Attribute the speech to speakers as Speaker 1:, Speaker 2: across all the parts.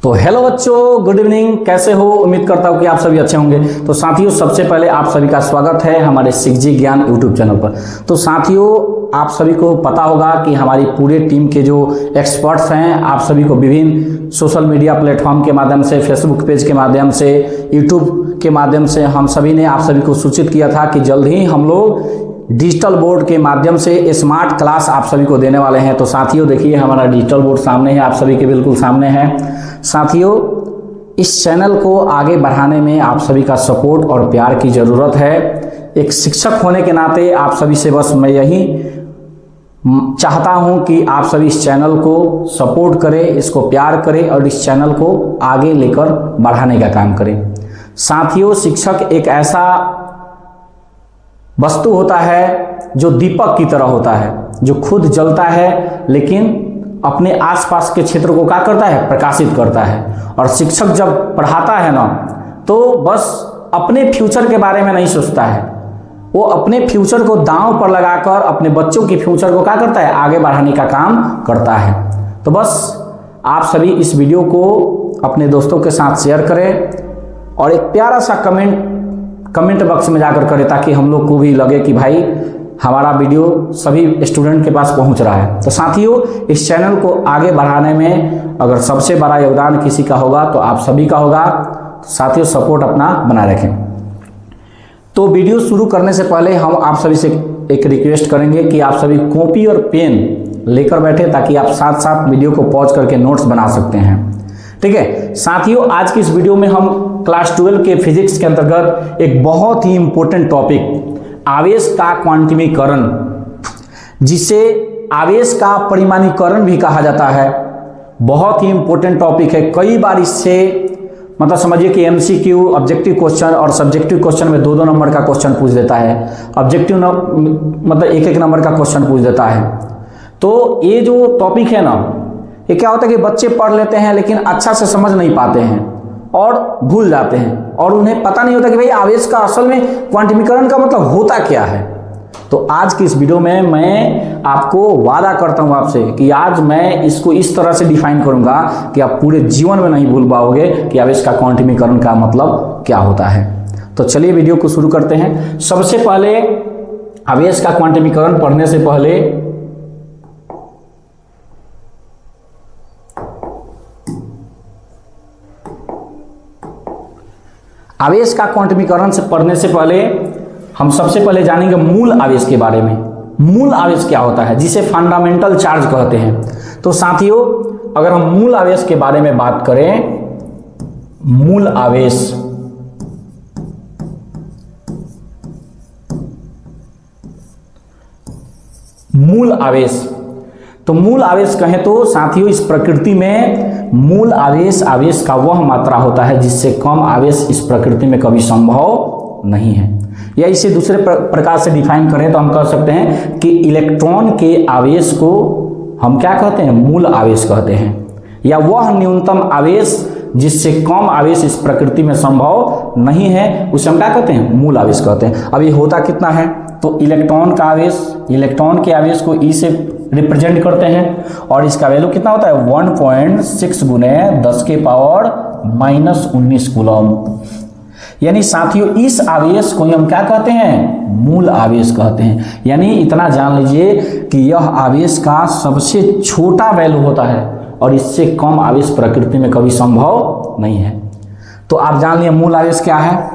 Speaker 1: तो हेलो बच्चों, good evening. कैसे हो? उम्मीद करता हूँ कि आप सभी अच्छे होंगे। तो साथियों, सबसे पहले आप सभी का स्वागत है हमारे शिक्षजी ज्ञान यूट्यूब चैनल पर। तो साथियों, आप सभी को पता होगा कि हमारी पूरे टीम के जो एक्सपर्ट्स हैं, आप सभी को विभिन्न सोशल मीडिया प्लेटफॉर्म के माध्यम से, फेसबुक पेज के माध्यम से, यूट्यूब के माध्यम से हम सभी ने आप सभी को सूचित किया था कि जल्द ही हम लोग डिजिटल बोर्ड के माध्यम से स्मार्ट क्लास आप सभी को देने वाले हैं। तो साथियों, देखिए हमारा डिजिटल बोर्ड सामने है, आप सभी के बिल्कुल सामने है। साथियों, इस चैनल को आगे बढ़ाने में आप सभी का सपोर्ट और प्यार की ज़रूरत है। एक शिक्षक होने के नाते आप सभी से बस मैं यही चाहता हूं कि आप सभी इस चैनल को सपोर्ट करें, इसको प्यार करें और इस चैनल को आगे लेकर बढ़ाने का काम करें। साथियों, शिक्षक एक ऐसा वस्तु होता है जो दीपक की तरह होता है, जो खुद जलता है लेकिन अपने आसपास के क्षेत्र को क्या करता है? प्रकाशित करता है। और शिक्षक जब पढ़ाता है ना, तो बस अपने फ्यूचर के बारे में नहीं सोचता है, वो अपने फ्यूचर को दांव पर लगाकर अपने बच्चों के फ्यूचर को क्या करता है? आगे बढ़ाने का काम करता है। तो बस आप सभी इस वीडियो को अपने दोस्तों के साथ शेयर करें और एक प्यारा सा कमेंट बॉक्स में जाकर करें, ताकि हम लोग को भी लगे कि भाई हमारा वीडियो सभी स्टूडेंट के पास पहुंच रहा है। तो साथियों, इस चैनल को आगे बढ़ाने में अगर सबसे बड़ा योगदान किसी का होगा तो आप सभी का होगा। तो साथियों, सपोर्ट अपना बनाए रखें। तो वीडियो शुरू करने से पहले हम आप सभी से एक रिक्वेस्ट करेंगे कि आप सभी कॉपी और पेन लेकर बैठे, ताकि आप साथ साथ वीडियो को पॉज करके नोट्स बना सकते हैं। ठीक है साथियों, आज की इस वीडियो में हम क्लास 12 के फिजिक्स के अंतर्गत एक बहुत ही इंपॉर्टेंट टॉपिक, आवेश का क्वांटमीकरण, जिसे आवेश का परिमाणीकरण भी कहा जाता है, बहुत ही इंपॉर्टेंट टॉपिक है। कई बार इससे मतलब समझिए कि एमसीक्यू, ऑब्जेक्टिव क्वेश्चन और सब्जेक्टिव क्वेश्चन में 2-2 नंबर का क्वेश्चन पूछ देता है, ऑब्जेक्टिव मतलब 1-1 नंबर का क्वेश्चन पूछ देता है। तो ये जो टॉपिक है ना, ये क्या होता है कि बच्चे पढ़ लेते हैं लेकिन अच्छा से समझ नहीं पाते हैं और भूल जाते हैं, और उन्हें पता नहीं होता कि भाई आवेश का असल में क्वांटमीकरण का मतलब होता क्या है। तो आज की इस वीडियो में मैं आपको वादा करता हूं आपसे कि आज मैं इसको इस तरह से डिफाइन करूंगा कि आप पूरे जीवन में नहीं भूल पाओगे कि आवेश का क्वांटमीकरण का मतलब क्या होता है। तो चलिए वीडियो को शुरू करते हैं। सबसे पहले आवेश का क्वांटमीकरण पढ़ने से पहले आवेश का क्वांटमीकरण से पढ़ने से पहले हम सबसे पहले जानेंगे मूल आवेश के बारे में। मूल आवेश क्या होता है, जिसे फंडामेंटल चार्ज कहते हैं। तो साथियों, अगर हम मूल आवेश के बारे में बात करें, मूल आवेश तो मूल आवेश कहें तो साथियों, इस प्रकृति में मूल आवेश आवेश का वह मात्रा होता है जिससे कम आवेश इस प्रकृति में कभी संभव नहीं है। या इसे दूसरे प्रकार से डिफाइन करें तो हम कह सकते हैं कि इलेक्ट्रॉन के आवेश को हम क्या कहते हैं? मूल आवेश कहते हैं। या वह न्यूनतम आवेश जिससे कम आवेश इस प्रकृति में संभव नहीं है, उसे हम क्या कहते हैं? मूल आवेश कहते हैं। अब ये होता कितना है? तो इलेक्ट्रॉन का आवेश, इलेक्ट्रॉन के आवेश को ई से रिप्रेजेंट करते हैं, और इसका वैल्यू कितना होता है? 1.6 × 10⁻⁻19 कूलम। यानी साथियों, इस आवेश को हम क्या कहते हैं? मूल आवेश कहते हैं। यानी इतना जान लीजिए कि यह आवेश का सबसे छोटा वैल्यू होता है और इससे कम आवेश प्रकृति में कभी संभव नहीं है। तो आप जान लिए मूल आवेश क्या है।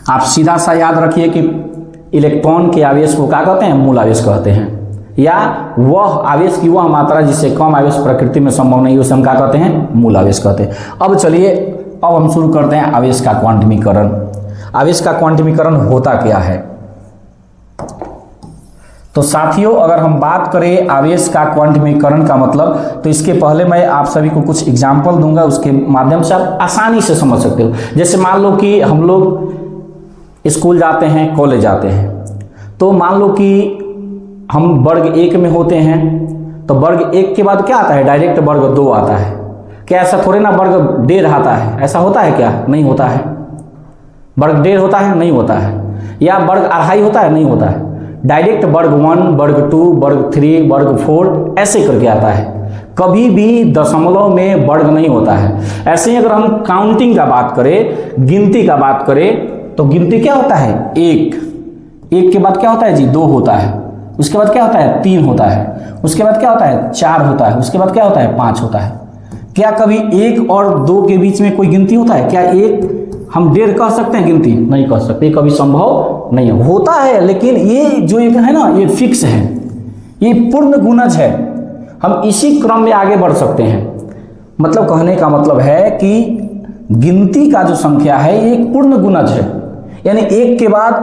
Speaker 1: आप सीधा सा याद रखिए कि इलेक्ट्रॉन के आवेश को क्या कहते हैं? मूल आवेश कहते हैं। या वह आवेश की वह मात्रा जिससे कम आवेश प्रकृति में संभव नहीं, उसे हम क्या कहते हैं? मूल आवेश कहते हैं। अब चलिए, अब हम शुरू करते हैं आवेश का क्वांटमीकरण। आवेश का क्वांटमीकरण होता क्या है? तो साथियों, अगर हम बात करें आवेश का क्वांटमीकरण का मतलब, तो इसके पहले मैं आप सभी को कुछ एग्जाम्पल दूंगा, उसके माध्यम से आप आसानी से समझ सकते हो। जैसे मान लो कि हम लोग स्कूल जाते हैं, कॉलेज जाते हैं, तो मान लो कि हम वर्ग 1 में होते हैं, तो वर्ग 1 के बाद क्या आता है? डायरेक्ट वर्ग 2 आता है। क्या ऐसा थोड़े ना वर्ग 1.5 आता है? ऐसा होता है क्या? नहीं होता है। वर्ग 1.5 होता है? नहीं होता है। या वर्ग 2.5 होता है? नहीं होता है। डायरेक्ट वर्ग 1, वर्ग 2, वर्ग 3, वर्ग 4 ऐसे करके आता है। कभी भी दशमलव में वर्ग नहीं होता है। ऐसे ही अगर हम काउंटिंग का बात करें, गिनती का बात करें, तो गिनती क्या होता है? एक के बाद क्या होता है जी? 2 होता है। उसके बाद क्या होता है? 3 होता है। उसके बाद क्या होता है? 4 होता है। उसके बाद क्या होता है? 5 होता है। क्या कभी 1 और 2 के बीच में कोई गिनती होता है? क्या एक हम 1.5 कह सकते हैं गिनती? नहीं कह सकते, कभी संभव नहीं है। होता है लेकिन ये जो एक है ना, ये फिक्स है, ये पूर्ण गुणज है। हम इसी क्रम में आगे बढ़ सकते हैं। मतलब कहने का मतलब है कि गिनती का जो संख्या है ये एक पूर्ण गुणज है, यानी 1 के बाद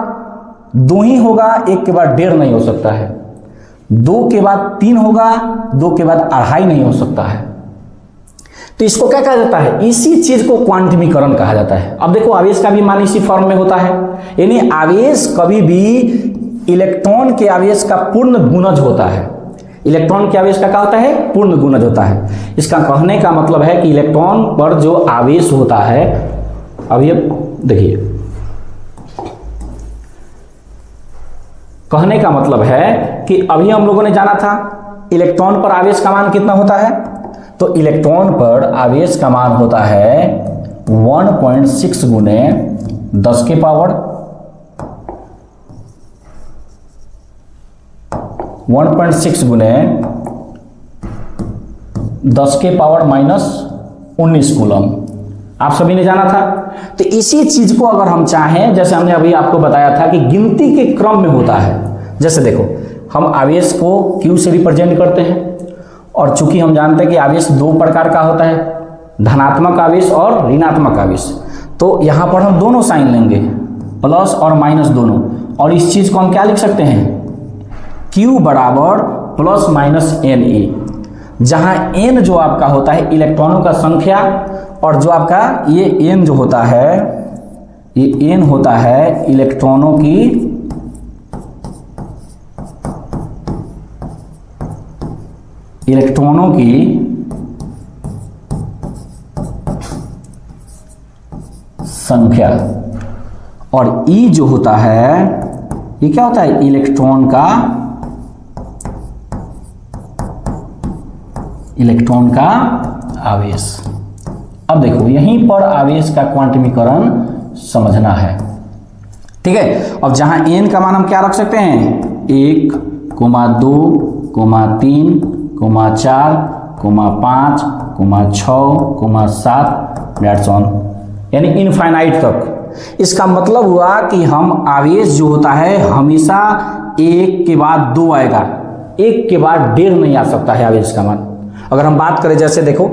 Speaker 1: 2 ही होगा, 1 के बाद 1.5 नहीं हो सकता है, 2 के बाद 3 होगा, 2 के बाद 2.5 नहीं हो सकता है। तो इसको क्या कहा जाता है? इसी चीज को क्वांटमीकरण कहा जाता है। अब देखो, आवेश का भी मान इसी फॉर्म में होता है, यानी आवेश कभी भी इलेक्ट्रॉन के आवेश का पूर्ण गुणज होता है। इलेक्ट्रॉन के आवेश का क्या होता है? पूर्ण गुणज होता है। इसका कहने का मतलब है कि इलेक्ट्रॉन पर जो आवेश होता है, अभी देखिए, कहने का मतलब है कि अभी हम लोगों ने जाना था इलेक्ट्रॉन पर आवेश का मान कितना होता है। तो इलेक्ट्रॉन पर आवेश का मान होता है 1.6 गुने 10 के पावर 1.6 गुने 10 के पावर -19 कूलम। आप सभी ने जाना था। तो इसी चीज को अगर हम चाहें, जैसे हमने अभी आपको बताया था कि गिनती के क्रम में होता है। जैसे देखो, हम आवेश को Q से रिप्रेजेंट करते हैं, और चूंकि हम जानते हैं कि आवेश 2 प्रकार का होता है, धनात्मक आवेश और ऋणात्मक आवेश, तो यहां पर हम दोनों साइन लेंगे, प्लस और माइनस दोनों, और इस चीज को हम क्या लिख सकते हैं? Q बराबर ±NE, जहां N जो आपका होता है इलेक्ट्रॉनों का संख्या, और जो आपका ये N जो होता है, ये N होता है इलेक्ट्रॉनों की संख्या, और E जो होता है, ये क्या होता है? इलेक्ट्रॉन का आवेश। अब देखो, यहीं पर आवेश का क्वांटमीकरण समझना है, ठीक है। अब जहां N का मान हम क्या रख सकते हैं? 1, 2, 3, 4, 5, 6, 7 दैट्स ऑन, यानी इनफाइनाइट तक। इसका मतलब हुआ कि हम आवेश जो होता है हमेशा 1 के बाद 2 आएगा, 1 के बाद 1.5 नहीं आ सकता है आवेश का मान। अगर हम बात करें, जैसे देखो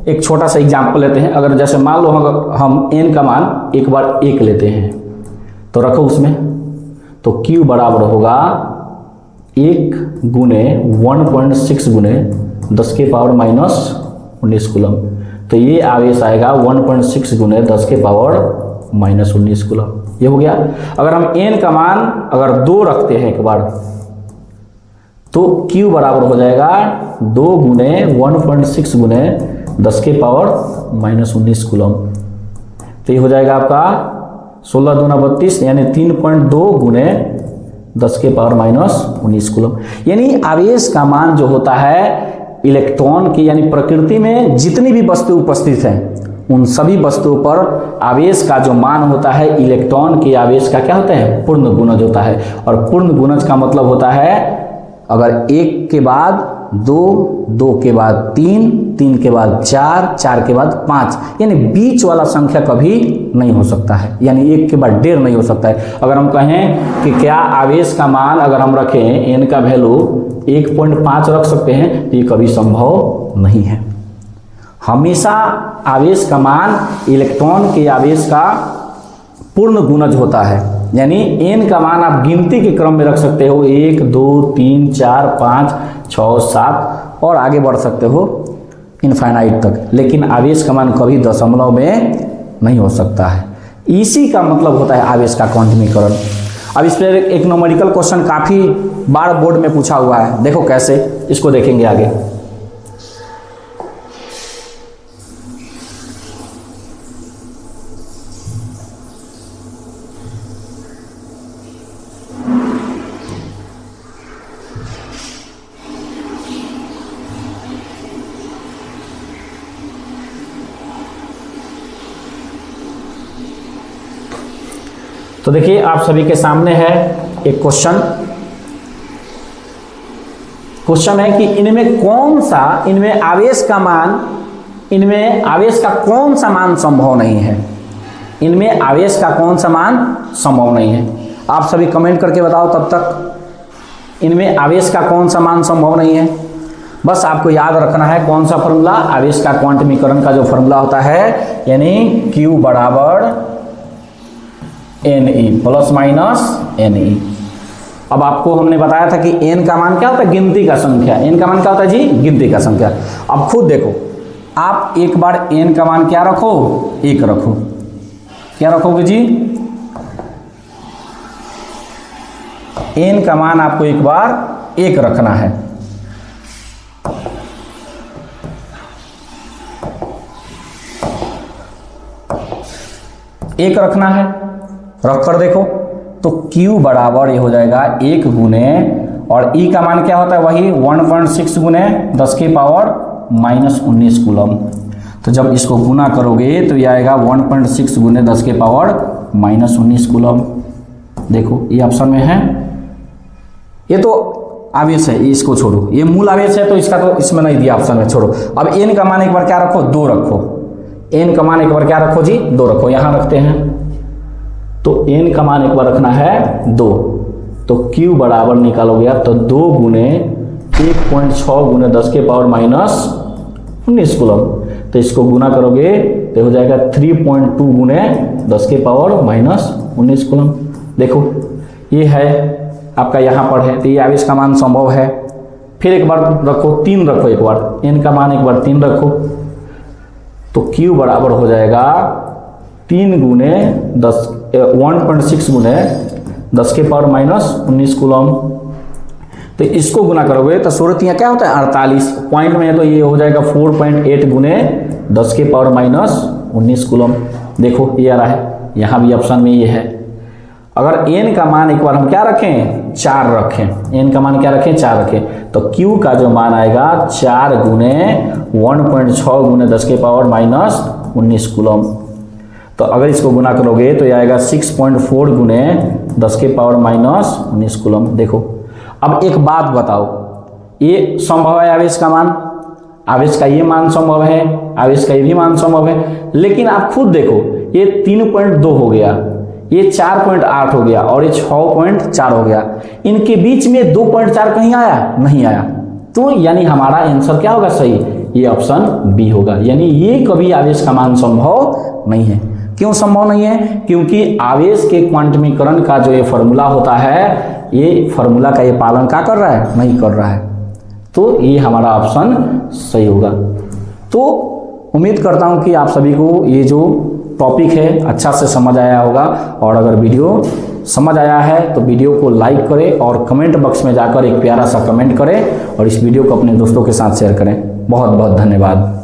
Speaker 1: एक छोटा सा एग्जाम्पल लेते हैं। अगर जैसे मान लो हम N का मान एक बार 1 लेते हैं, तो रखो उसमें, तो Q बराबर होगा 1 गुने 1.6 गुने 10 के पावर -19 कूलम। तो ये आवेश आएगा 1.6 गुने 10 के पावर -19 कूलम। ये हो गया। अगर हम N का मान अगर 2 रखते हैं एक बार, तो Q बराबर हो जाएगा 2 गुने 1.6 गुने 10 के पावर -19 कूलम। तो ये हो जाएगा आपका 16 दूना 32, यानी 3.2 गुने 10 के पावर -19 कूलम। यानी आवेश का मान जो होता है इलेक्ट्रॉन की, यानी प्रकृति में जितनी भी वस्तु उपस्थित हैं उन सभी वस्तुओं पर आवेश का जो मान होता है इलेक्ट्रॉन के आवेश का क्या होता है? पूर्ण गुणज होता है। और पूर्ण गुणज का मतलब होता है अगर 1 के बाद 2, 2 के बाद 3, 3 के बाद 4, 4 के बाद 5, यानी बीच वाला संख्या कभी नहीं हो सकता है, यानी 1 के बाद 1.5 नहीं हो सकता है। अगर हम कहें कि क्या आवेश का मान अगर हम रखें N का वैल्यू 1.5 रख सकते हैं, तो ये कभी संभव नहीं है। हमेशा आवेश का मान इलेक्ट्रॉन के आवेश का पूर्ण गुणज होता है, यानी N का मान आप गिनती के क्रम में रख सकते हो, 1, 2, 3, 4, 5, 6, 7 और आगे बढ़ सकते हो इनफाइनाइट तक, लेकिन आवेश का मान कभी दशमलव में नहीं हो सकता है। इसी का मतलब होता है आवेश का क्वांटमीकरण। अब इस पर एक न्यूमेरिकल क्वेश्चन काफ़ी बार बोर्ड में पूछा हुआ है, देखो कैसे, इसको देखेंगे आगे। तो देखिए आप सभी के सामने है एक क्वेश्चन है कि इनमें कौन सा, इनमें आवेश का कौन सा मान संभव नहीं है। इनमें आवेश का कौन सा मान संभव नहीं है। आप सभी कमेंट करके बताओ तब तक इनमें आवेश का कौन सा मान संभव नहीं है। बस आपको याद रखना है कौन सा फॉर्मूला, आवेश का क्वांटमीकरण का जो फॉर्मूला होता है, यानी Q बराबर Ne प्लस माइनस Ne। अब आपको हमने बताया था कि n का मान क्या होता है, गिनती का संख्या। n का मान क्या होता है जी, गिनती का संख्या। अब खुद देखो, आप एक बार n का मान क्या रखो, 1 रखो। क्या रखोगे जी, n का मान आपको एक बार 1 रखना है। एक रखना है, रख कर देखो तो Q बराबर ये हो जाएगा 1 गुने, और E का मान क्या होता है, वही 1.6 गुने 10 के पावर माइनस 19 कूलम। तो जब इसको गुना करोगे तो ये आएगा 1.6 गुने 10 के पावर माइनस 19 कूलम। देखो ये ऑप्शन में है। ये तो आवेश है, इसको छोड़ो, ये मूल आवेश है तो इसका तो इसमें नहीं दिया ऑप्शन में, छोड़ो। अब n का मान एक बार क्या रखो, 2 रखो। n का मान एक बार क्या रखो जी, 2 रखो। यहां रखते हैं तो n का मान एक बार रखना है 2, तो Q बराबर निकालोगे आप तो 2 गुने 1.6 गुने 10 के पावर माइनस 19 कूलम। तो इसको गुना करोगे तो हो जाएगा 3.2 गुने 10 के पावर माइनस 19 कूलम। देखो ये है आपका, यहाँ पर है, तो ये आवेश का मान संभव है। फिर एक बार रखो, 3 रखो, एक बार n का मान एक बार 3 रखो, तो Q बराबर हो जाएगा 3 गुने 1.6 गुने 10 के पावर माइनस 19 कूलम। तो इसको गुना करोगे तो सूरत यहाँ क्या होता है 48, पॉइंट में है तो ये हो जाएगा 4.8 गुने 10 के पावर माइनस 19 कूलम। देखो ये आ रहा है, यहाँ भी ऑप्शन में ये है। अगर n का मान एक बार हम क्या रखें, 4 रखें, n का मान क्या रखें, 4 रखें, तो Q का जो मान आएगा 4 गुने 1.6 गुने 10 के पावर माइनस 19 कूलम। तो अगर इसको गुना करोगे तो ये आएगा 6.4 गुने 10 के पावर माइनस 19 कूलम। देखो अब एक बात बताओ, ये संभव है आवेश का मान, आवेश का ये मान संभव है, आवेश का ये भी मान संभव है, लेकिन आप खुद देखो ये 3.2 हो गया, ये 4.8 हो गया और ये 6.4 हो गया। इनके बीच में 2.4 कहीं आया, नहीं आया। तो यानी हमारा आंसर क्या होगा, सही, ये ऑप्शन बी होगा। यानी ये कभी आवेश का मान संभव नहीं है। क्यों संभव नहीं है, क्योंकि आवेश के क्वांटमीकरण का जो ये फॉर्मूला होता है, ये फॉर्मूला का ये पालन क्या कर रहा है, नहीं कर रहा है। तो ये हमारा ऑप्शन सही होगा। तो उम्मीद करता हूं कि आप सभी को ये जो टॉपिक है अच्छा से समझ आया होगा, और अगर वीडियो समझ आया है तो वीडियो को लाइक करें और कमेंट बॉक्स में जाकर एक प्यारा सा कमेंट करें, और इस वीडियो को अपने दोस्तों के साथ शेयर करें। बहुत बहुत धन्यवाद।